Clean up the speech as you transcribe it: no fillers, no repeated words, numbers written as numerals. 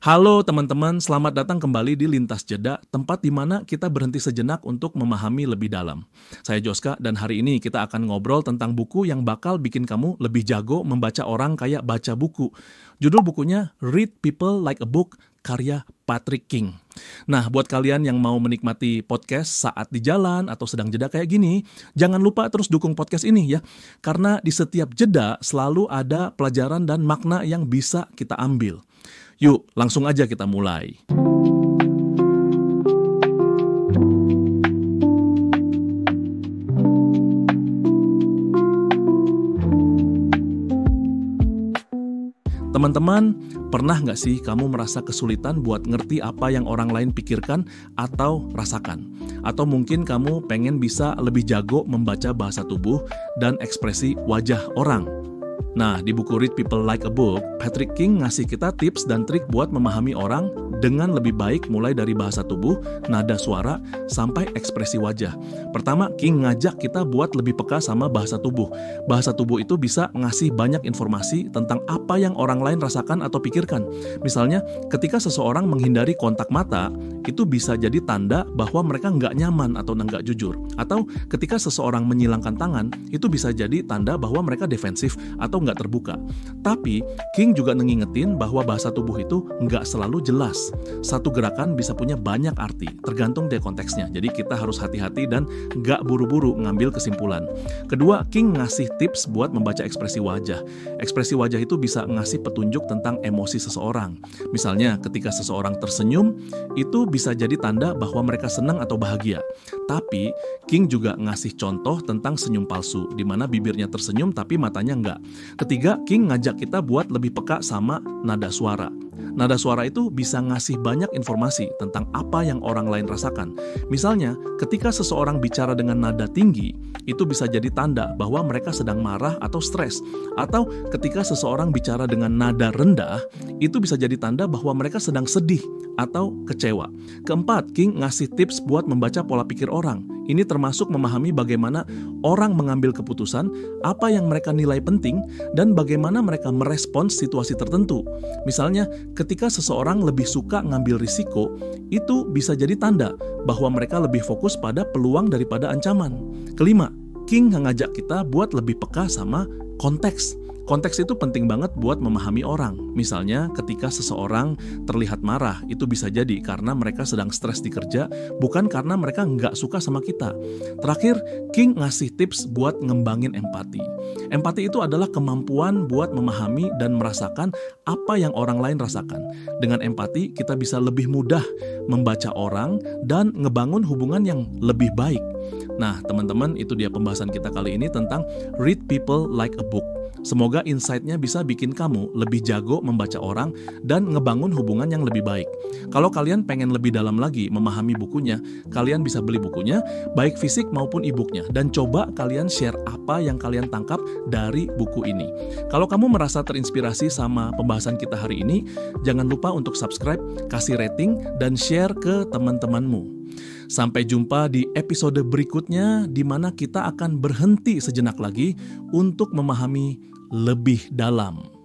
Halo teman-teman, selamat datang kembali di Lintas Jeda, tempat di mana kita berhenti sejenak untuk memahami lebih dalam. Saya Joska dan hari ini kita akan ngobrol tentang buku yang bakal bikin kamu lebih jago membaca orang kayak baca buku. Judul bukunya Read People Like a Book, karya Patrick King. Nah, buat kalian yang mau menikmati podcast saat di jalan atau sedang jeda kayak gini, jangan lupa terus dukung podcast ini ya. Karena di setiap jeda selalu ada pelajaran dan makna yang bisa kita ambil. Yuk, langsung aja kita mulai. Teman-teman, pernah nggak sih kamu merasa kesulitan buat ngerti apa yang orang lain pikirkan atau rasakan? Atau mungkin kamu pengen bisa lebih jago membaca bahasa tubuh dan ekspresi wajah orang? Nah, di buku Read People Like a Book, Patrick King ngasih kita tips dan trik buat memahami orang dengan lebih baik mulai dari bahasa tubuh, nada suara, sampai ekspresi wajah. Pertama, King ngajak kita buat lebih peka sama bahasa tubuh. Bahasa tubuh itu bisa ngasih banyak informasi tentang apa yang orang lain rasakan atau pikirkan. Misalnya, ketika seseorang menghindari kontak mata, itu bisa jadi tanda bahwa mereka nggak nyaman atau nggak jujur. Atau ketika seseorang menyilangkan tangan, itu bisa jadi tanda bahwa mereka defensif atau nggak terbuka. Tapi, King juga ngingetin bahwa bahasa tubuh itu nggak selalu jelas. Satu gerakan bisa punya banyak arti, tergantung dari konteksnya. Jadi kita harus hati-hati dan nggak buru-buru ngambil kesimpulan. Kedua, King ngasih tips buat membaca ekspresi wajah. Ekspresi wajah itu bisa ngasih petunjuk tentang emosi seseorang. Misalnya, ketika seseorang tersenyum, itu bisa jadi tanda bahwa mereka senang atau bahagia. Tapi, King juga ngasih contoh tentang senyum palsu, di mana bibirnya tersenyum tapi matanya enggak. Ketiga, King ngajak kita buat lebih peka sama nada suara. Nada suara itu bisa ngasih banyak informasi tentang apa yang orang lain rasakan. Misalnya, ketika seseorang bicara dengan nada tinggi, itu bisa jadi tanda bahwa mereka sedang marah atau stres. Atau ketika seseorang bicara dengan nada rendah, itu bisa jadi tanda bahwa mereka sedang sedih atau kecewa. Keempat, King ngasih tips buat membaca pola pikir orang. Ini termasuk memahami bagaimana orang mengambil keputusan, apa yang mereka nilai penting, dan bagaimana mereka merespons situasi tertentu. Misalnya, ketika seseorang lebih suka ngambil risiko, itu bisa jadi tanda bahwa mereka lebih fokus pada peluang daripada ancaman. Kelima, King ngajak kita buat lebih peka sama konteks. Konteks itu penting banget buat memahami orang. Misalnya, ketika seseorang terlihat marah, itu bisa jadi karena mereka sedang stres di kerja, bukan karena mereka nggak suka sama kita. Terakhir, King ngasih tips buat ngembangin empati. Empati itu adalah kemampuan buat memahami dan merasakan apa yang orang lain rasakan. Dengan empati, kita bisa lebih mudah membaca orang dan ngebangun hubungan yang lebih baik. Nah, teman-teman, itu dia pembahasan kita kali ini tentang Read People Like a Book. Semoga insight-nya bisa bikin kamu lebih jago membaca orang dan ngebangun hubungan yang lebih baik. Kalau kalian pengen lebih dalam lagi memahami bukunya, kalian bisa beli bukunya, baik fisik maupun e-booknya, dan coba kalian share apa yang kalian tangkap dari buku ini. Kalau kamu merasa terinspirasi sama pembahasan kita hari ini, jangan lupa untuk subscribe, kasih rating, dan share ke teman-temanmu. Sampai jumpa di episode berikutnya di mana kita akan berhenti sejenak lagi untuk memahami lebih dalam.